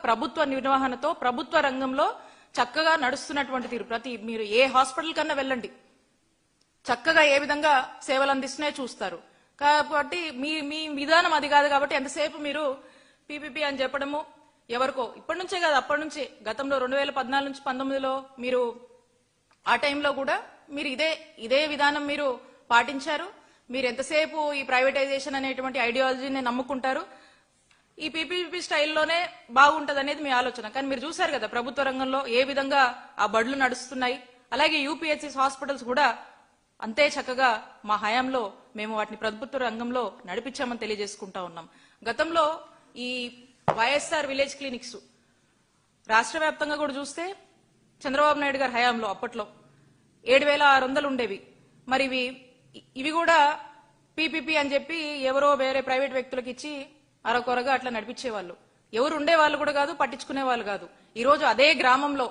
ప్రభుత్వ నిర్వహణతో ప్రభుత్వ రంగంలో చక్కగా నడుస్తున్నటువంటి తీరు. మీరు ఏ హాస్పిటల్ కన్నా వెళ్ళండి, చక్కగా ఏ విధంగా సేవలు అందిస్తున్నాయో చూస్తారు. కాబట్టి మీ మీ విధానం అది కాదు. కాబట్టి ఎంతసేపు మీరు పీపీపీ అని చెప్పడము ఎవరికో ఇప్పటి నుంచే కాదు, అప్పటి నుంచే గతంలో 2014 నుంచి 19లో మీరు ఆ టైంలో కూడా మీరు ఇదే విధానం మీరు పాటించారు. మీరు ఎంతసేపు ఈ ప్రైవేటైజేషన్ అనేటువంటి ఐడియాలజీని నమ్ముకుంటారు. ఈ పీపీపీ స్టైల్లోనే బాగుంటది అనేది మీ ఆలోచన. కానీ మీరు చూశారు కదా ప్రభుత్వ రంగంలో ఏ విధంగా ఆ బడులు నడుస్తున్నాయి. అలాగే యూపీహెచ్సి హాస్పిటల్స్ కూడా అంతే చక్కగా మా హయాంలో మేము వాటిని ప్రభుత్వ రంగంలో నడిపించామని తెలియజేసుకుంటా ఉన్నాం. గతంలో ఈ వైఎస్ఆర్ విలేజ్ క్లినిక్స్ రాష్ట్ర వ్యాప్తంగా కూడా చూస్తే చంద్రబాబు నాయుడు గారి హయాంలో అప్పట్లో 7,600 ఉండేవి. మరి ఇవి కూడా పీపీపీ అని చెప్పి ఎవరో వేరే ప్రైవేట్ వ్యక్తులకు ఇచ్చి అరకొరగా అట్లా నడిపించేవాళ్ళు. ఎవరు ఉండేవాళ్ళు కూడా కాదు, పట్టించుకునే వాళ్ళు కాదు. ఈ రోజు అదే గ్రామంలో